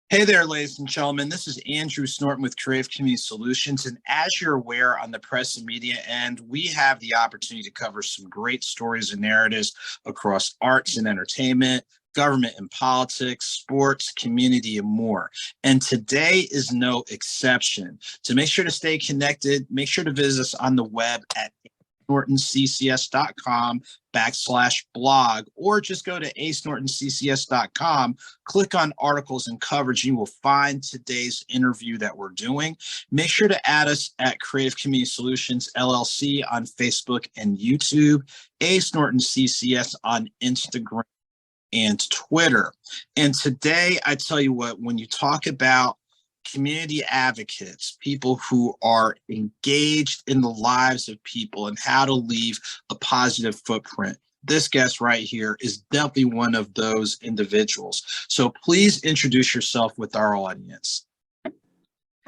Hey there, ladies and gentlemen. This is Andrew Snorton with Creative Community Solutions. And as you're aware, on the press and media end, we have the opportunity to cover some great stories and narratives across arts and entertainment, government and politics, sports, community, and more. And today is no exception. To make sure to stay connected, make sure to visit us on the web at acenortonccs.com/blog, or just go to acenortonccs.com, click on articles and coverage, and you will find today's interview that we're doing. Make sure to add us at Creative Community Solutions LLC on Facebook and YouTube, Ace Norton CCS on Instagram and Twitter. And today, I tell you what, when you talk about community advocates, people who are engaged in the lives of people and how to leave a positive footprint, this guest right here is definitely one of those individuals. So please introduce yourself with our audience.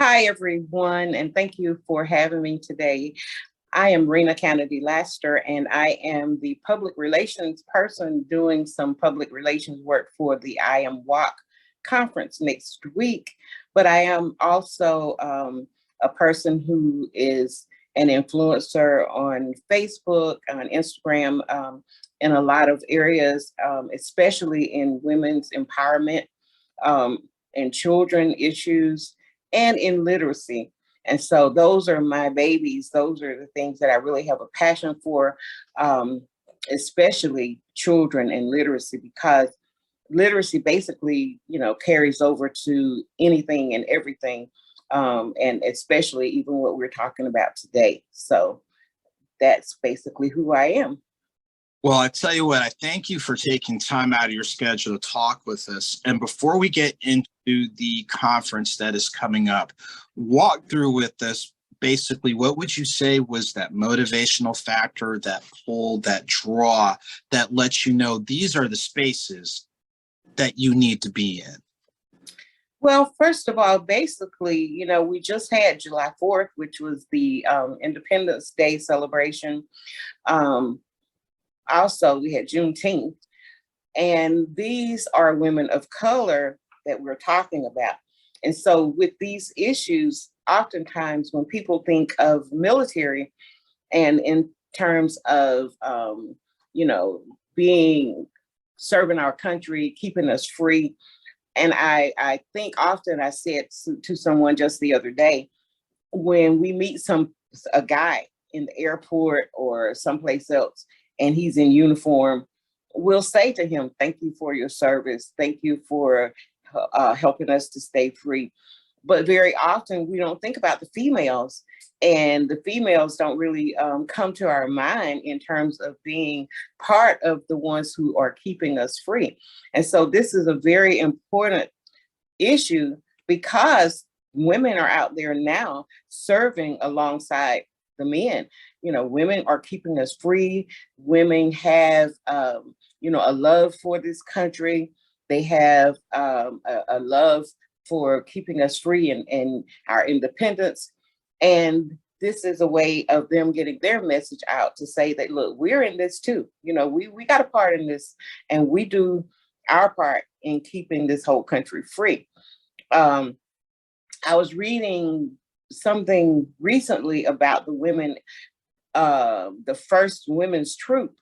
Hi, everyone, and thank you for having me today. I am Rena Laster, and I am the public relations person doing some public relations work for the IAMWOC conference next week. But I am also a person who is an influencer on Facebook, on Instagram, in a lot of areas, especially in women's empowerment, and children issues, and in literacy. And so those are my babies. Those are the things that I really have a passion for, especially children and literacy, because literacy basically, carries over to anything and everything, and especially even what we're talking about today. So that's basically who I am. Well, I tell you what, I thank you for taking time out of your schedule to talk with us. And before we get into the conference that is coming up, walk through with us, basically, what would you say was that motivational factor, that pull, that draw, that lets you know these are the spaces that you need to be in? Well, first of all, basically, we just had July 4th, which was the Independence Day celebration. Also, we had Juneteenth, and these are women of color that we're talking about. And so with these issues, oftentimes when people think of military and in terms of, serving our country, keeping us free. And I think often, I said to someone just the other day, when we meet a guy in the airport or someplace else, and he's in uniform, we'll say to him, thank you for your service. Thank you for helping us to stay free. But very often we don't think about the females, and the females don't really come to our mind in terms of being part of the ones who are keeping us free. And so this is a very important issue, because women are out there now serving alongside the men. Women are keeping us free. Women have, a love for this country. They have a love for keeping us free and our independence. And this is a way of them getting their message out to say that, look, we're in this too. We got a part in this, and we do our part in keeping this whole country free. I was reading something recently about the women, the first women's troop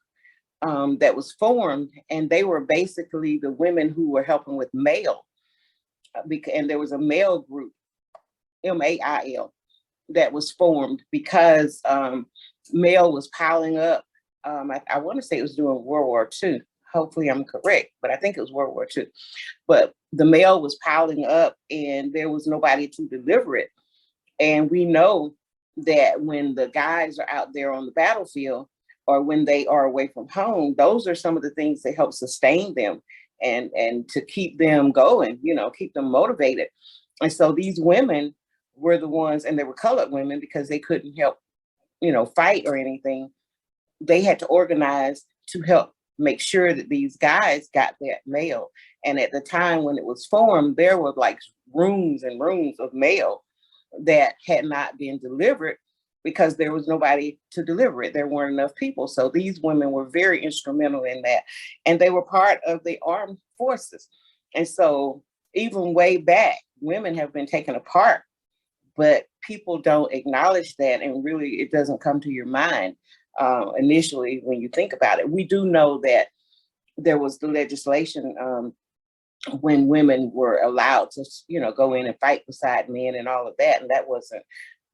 that was formed, and they were basically the women who were helping with mail. And there was a mail group, MAIL, that was formed because mail was piling up. I want to say it was during World War II. Hopefully I'm correct, but I think it was World War II. But the mail was piling up and there was nobody to deliver it. And we know that when the guys are out there on the battlefield, or when they are away from home, those are some of the things that help sustain them and to keep them going, keep them motivated. And so these women were the ones, and they were colored women because they couldn't help, fight or anything. They had to organize to help make sure that these guys got that mail. And at the time when it was formed, there were like rooms and rooms of mail that had not been delivered because there was nobody to deliver it. There weren't enough people. So these women were very instrumental in that. And they were part of the armed forces. And so even way back, women have been taken apart, but people don't acknowledge that, and really it doesn't come to your mind initially when you think about it. We do know that there was the legislation when women were allowed to, go in and fight beside men and all of that, and that wasn't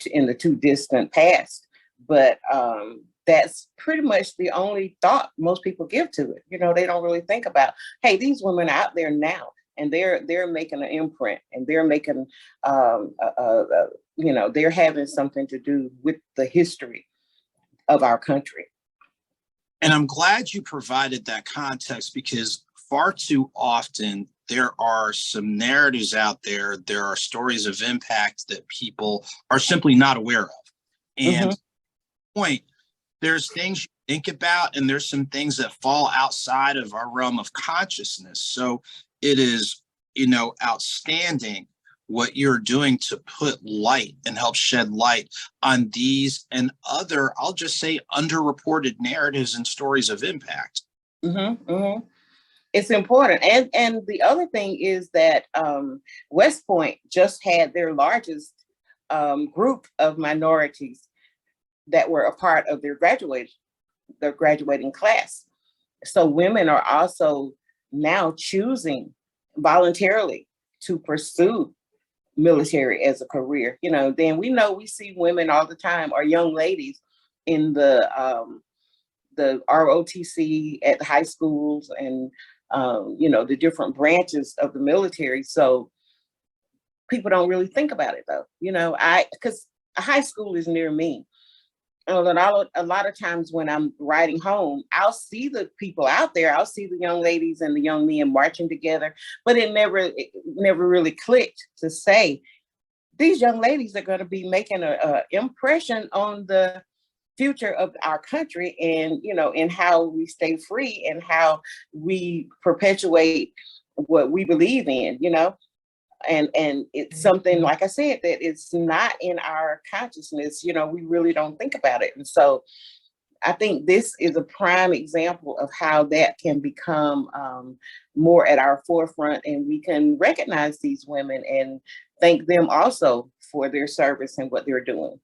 in the too distant past. But that's pretty much the only thought most people give to it. They don't really think about, hey, these women are out there now, and they're making an imprint, and they're making, they're having something to do with the history of our country. And I'm glad you provided that context, because far too often there are some narratives out there. There are stories of impact that people are simply not aware of. And point, there's things you think about, and there's some things that fall outside of our realm of consciousness. So it is, outstanding what you're doing to put light and help shed light on these and other, I'll just say, underreported narratives and stories of impact. It's important. And the other thing is that West Point just had their largest group of minorities that were a part of their graduating class. So women are also now choosing voluntarily to pursue military as a career. Then we see women all the time, or young ladies in the ROTC at the high schools, and the different branches of the military. So people don't really think about it though. Because a high school is near me. A lot of times when I'm riding home, I'll see the people out there. I'll see the young ladies and the young men marching together, but it never really clicked to say, these young ladies are going to be making a impression on the future of our country, and and how we stay free, and how we perpetuate what we believe in. And it's something, like I said, that it's not in our consciousness. We really don't think about it. And so I think this is a prime example of how that can become more at our forefront, and we can recognize these women and thank them also for their service and what they're doing.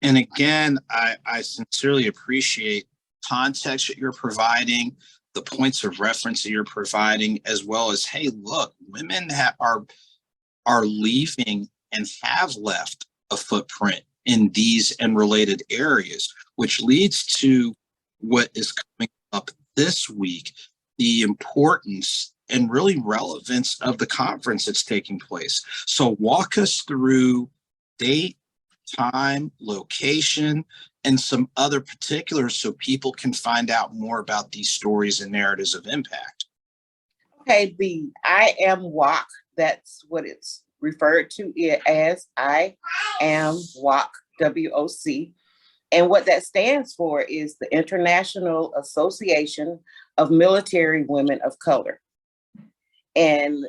And again, I sincerely appreciate context that you're providing, the points of reference that you're providing, as well as, hey, look, women are leaving and have left a footprint in these and related areas, which leads to what is coming up this week, the importance and really relevance of the conference that's taking place. So walk us through date, time, location, and some other particulars so people can find out more about these stories and narratives of impact. Okay, the IAMWOC, that's what it's referred to as, IAMWOC, WOC. And what that stands for is the International Association of Military Women of Color. And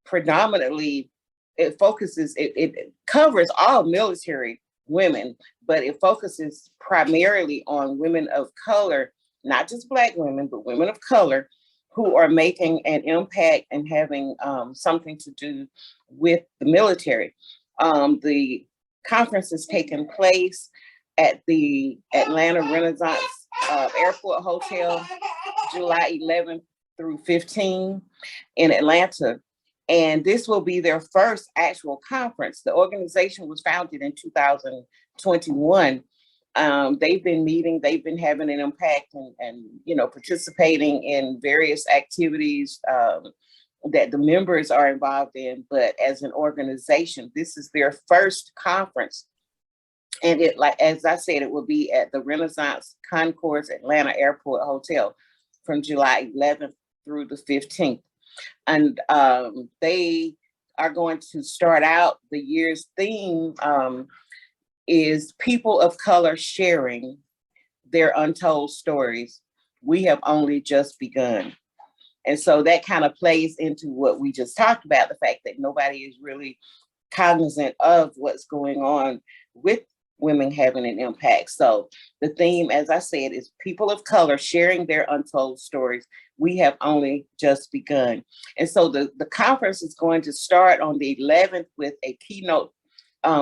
predominantly, it covers all military women, but it focuses primarily on women of color, not just Black women, but women of color who are making an impact and having something to do with the military. The conference is taking place at the Atlanta Renaissance Airport Hotel, July 11th through 15 in Atlanta. And this will be their first actual conference. The organization was founded in 2021. They've been meeting, they've been having an impact, and participating in various activities that the members are involved in. But as an organization, this is their first conference. And it, like, as I said, it will be at the Renaissance Concourse Atlanta Airport Hotel from July 11th through the 15th. And they are going to start out, the year's theme is people of color sharing their untold stories. We have only just begun. And so that kind of plays into what we just talked about, the fact that nobody is really cognizant of what's going on with women having an impact. So the theme, as I said, is people of color sharing their untold stories. We have only just begun. And so the conference is going to start on the 11th with a keynote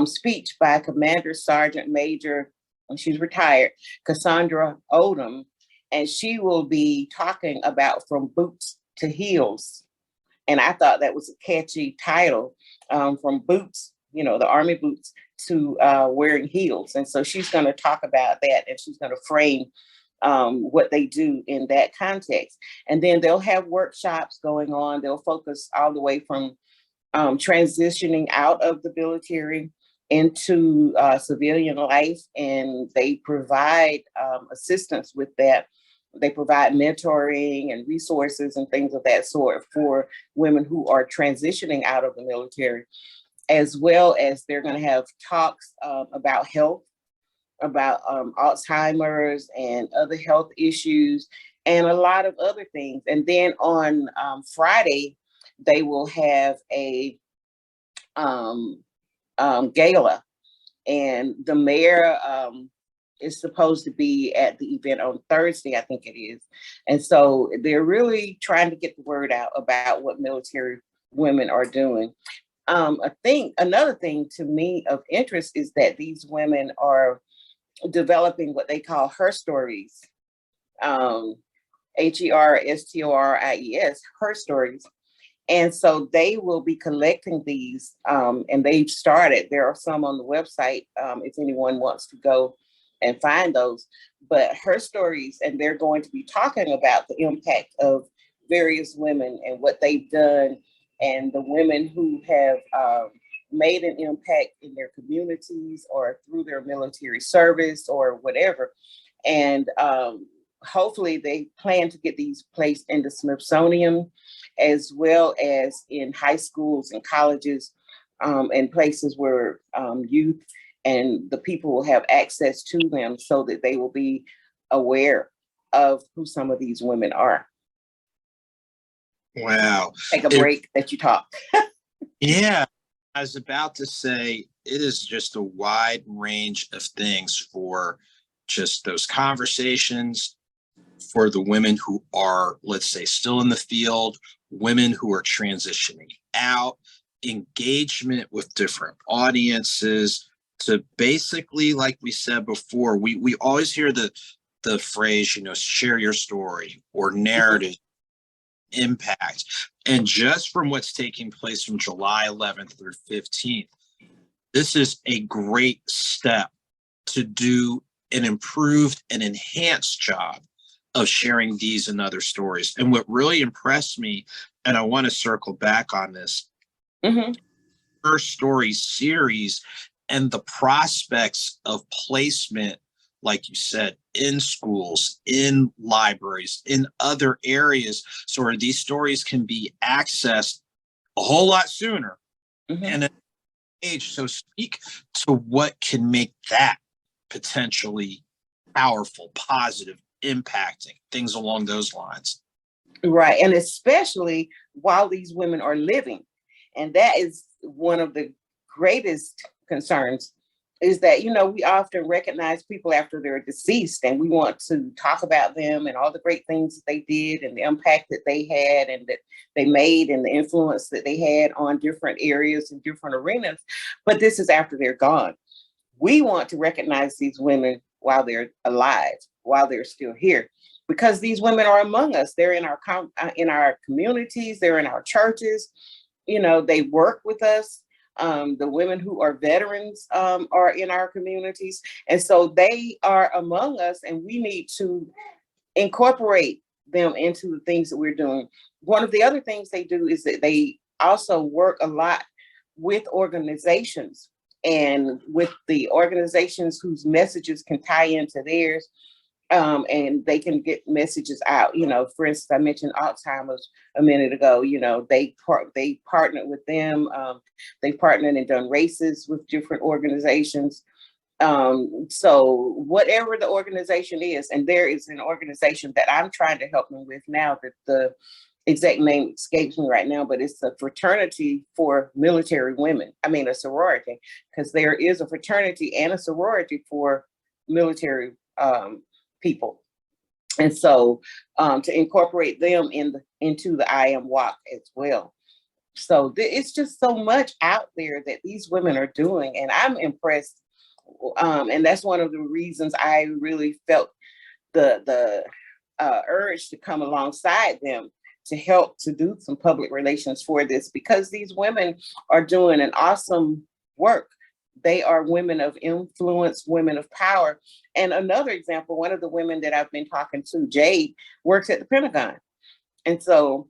speech by Commander Sergeant Major, and she's retired, Cassandra Odom, and she will be talking about From Boots to Heels. And I thought that was a catchy title, from boots, the Army boots, to wearing heels. And so she's going to talk about that, and she's going to frame what they do in that context. And then they'll have workshops going on. They'll focus all the way from transitioning out of the military into civilian life, and they provide assistance with that. They provide mentoring and resources and things of that sort for women who are transitioning out of the military, as well as they're going to have talks about health, about Alzheimer's and other health issues, and a lot of other things. And then on Friday, they will have a gala, and the mayor is supposed to be at the event on Thursday, I think it is. And so they're really trying to get the word out about what military women are doing. Another thing to me of interest is that these women are developing what they call her stories, HERSTORIES, her stories. And so they will be collecting these, and they've started. There are some on the website if anyone wants to go and find those. But her stories, and they're going to be talking about the impact of various women and what they've done, and the women who have made an impact in their communities or through their military service or whatever. And hopefully they plan to get these placed in the Smithsonian, as well as in high schools and colleges, and places where youth and the people will have access to them, so that they will be aware of who some of these women are. Wow. Take a break that you talk. Yeah. I was about to say, it is just a wide range of things for just those conversations, for the women who are, let's say, still in the field, women who are transitioning out, engagement with different audiences, to basically, like we said before, we always hear the phrase, share your story or narrative impact. And just from what's taking place from July 11th through 15th, this is a great step to do an improved and enhanced job of sharing these and other stories. And what really impressed me, and I want to circle back on this, her story series and the prospects of placement, like you said, in schools, in libraries, in other areas, so where these stories can be accessed a whole lot sooner. And at age. So speak to what can make that potentially powerful, positive, impacting, things along those lines. Right. And especially while these women are living. And that is one of the greatest concerns, is that, we often recognize people after they're deceased, and we want to talk about them and all the great things that they did and the impact that they had and that they made and the influence that they had on different areas and different arenas. But this is after they're gone. We want to recognize these women while they're alive, while they're still here, because these women are among us. They're in our communities, they're in our churches, they work with us. The women who are veterans are in our communities. And so they are among us, and we need to incorporate them into the things that we're doing. One of the other things they do is that they also work a lot with organizations, and with the organizations whose messages can tie into theirs. And they can get messages out. For instance, I mentioned Alzheimer's a minute ago. They partnered with them. They partnered and done races with different organizations. So whatever the organization is, and there is an organization that I'm trying to help them with now, that the exact name escapes me right now, but it's a fraternity for military women. I mean, a sorority, because there is a fraternity and a sorority for military people. And so to incorporate them into the IAMWOC as well. So it's just so much out there that these women are doing, and I'm impressed. And that's one of the reasons I really felt the urge to come alongside them to help to do some public relations for this, because these women are doing an awesome work. They are women of influence, women of power. And another example, one of the women that I've been talking to, Jade, works at the Pentagon. And so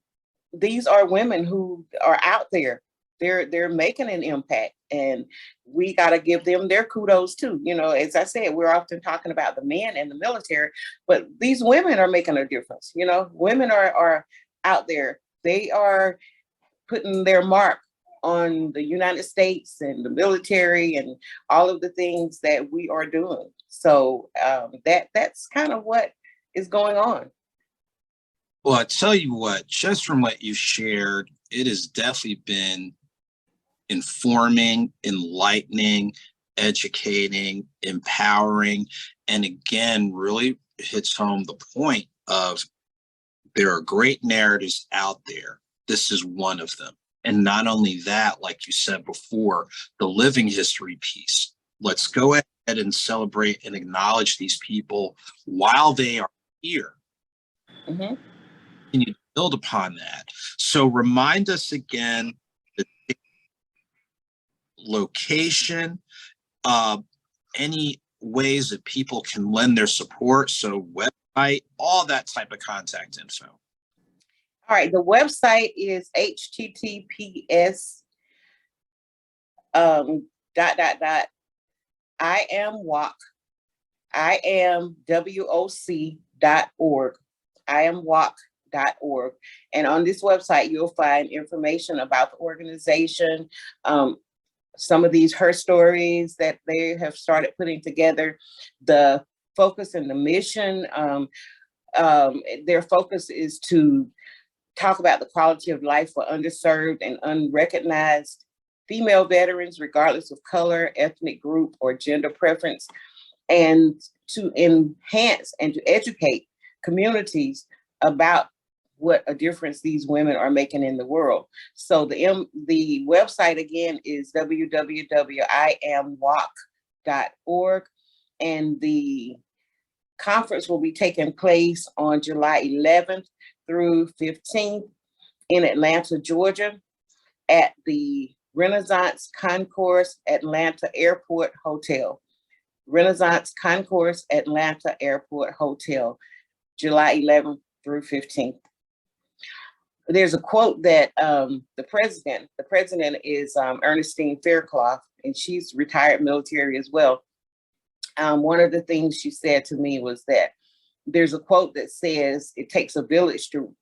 these are women who are out there. They're making an impact, and we got to give them their kudos too. You know, as I said, we're often talking about the men and the military, but these women are making a difference. You know, women are out there. They are putting their mark on the United States and the military and all of the things that we are doing. So that's kind of what is going on. Well, I tell you what, just from what you shared, it has definitely been informing, enlightening, educating, empowering, and again, really hits home the point of there are great narratives out there. This is one of them. And not only that, like you said before, the living history piece. Let's go ahead and celebrate and acknowledge these people while they are here. Mm-hmm. And you build upon that. So remind us again the location, any ways that people can lend their support. So website, all that type of contact info. All right, the website is https IAMWOC, IAMWOC.org, IAMWOC.org. And on this website, you'll find information about the organization, some of these her stories that they have started putting together, the focus and the mission. Their focus is to talk about the quality of life for underserved and unrecognized female veterans, regardless of color, ethnic group, or gender preference, and to enhance and to educate communities about what a difference these women are making in the world. So the website again is www.iamwoc.org, and the conference will be taking place on July 11th through 15th in Atlanta, Georgia, at the Renaissance Concourse Atlanta Airport Hotel. Renaissance Concourse Atlanta Airport Hotel, July 11th through 15th. There's a quote that the president is Ernestine Faircloth, and she's retired military as well. One of the things she said to me was that there's a quote that says it takes a village to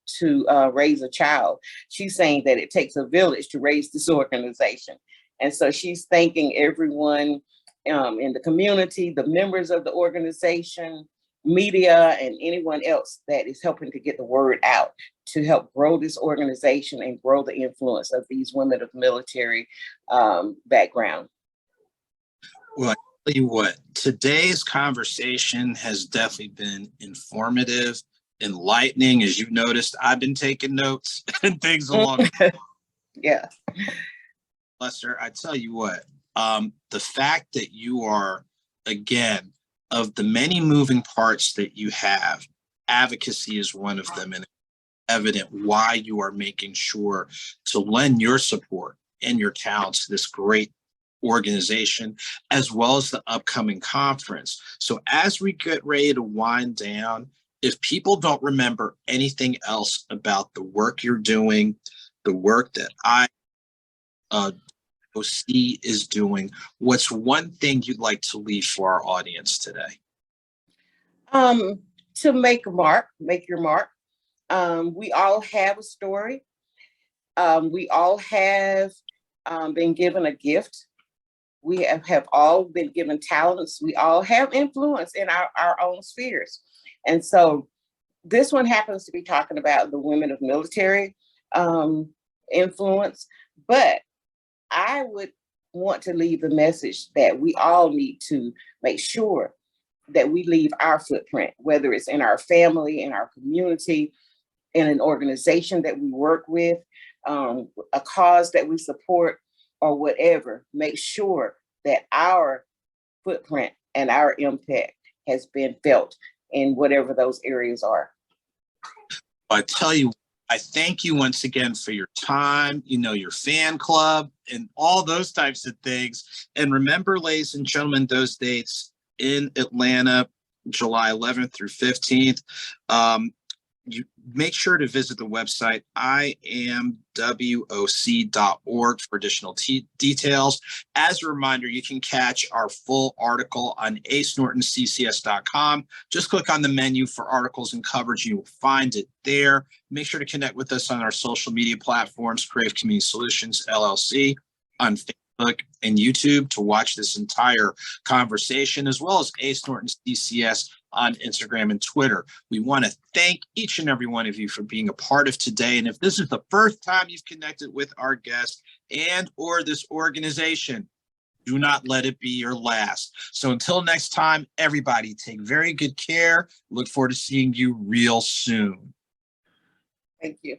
raise a child. She's saying that it takes a village to raise this organization. And so she's thanking everyone in the community, the members of the organization, media, and anyone else that is helping to get the word out to help grow this organization and grow the influence of these women of military background. Well, tell you what, today's conversation has definitely been informative, enlightening. As you've noticed, I've been taking notes and things along. Yeah. Lester, I tell you what, the fact that you are, again, of the many moving parts that you have, advocacy is one of them, and evident why you are making sure to lend your support and your talents to this great organization, as well as the upcoming conference. So as we get ready to wind down, if people don't remember anything else about the work you're doing, the work that IAMWOC is doing, what's one thing you'd like to leave for our audience today? To make your mark. We all have a story. We all have been given a gift. We have all been given talents. We all have influence in our own spheres. And so this one happens to be talking about the women of military influence, but I would want to leave the message that we all need to make sure that we leave our footprint, whether it's in our family, in our community, in an organization that we work with, a cause that we support, or whatever. Make sure that our footprint and our impact has been felt in whatever those areas are. I tell you, I thank you once again for your time, your fan club and all those types of things. And remember, ladies and gentlemen, those dates in Atlanta, July 11th through 15th. You make sure to visit the website IAMWOC.org for additional details. As a reminder, you can catch our full article on acenortonccs.com. Just click on the menu for articles and coverage. You will find it there. Make sure to connect with us on our social media platforms, Creative Community Solutions, LLC, on Facebook and YouTube to watch this entire conversation, as well as Ace Norton CCS on Instagram and Twitter. We want to thank each and every one of you for being a part of today. And if this is the first time you've connected with our guest and or this organization, do not let it be your last. So until next time, everybody, take very good care. Look forward to seeing you real soon. Thank you.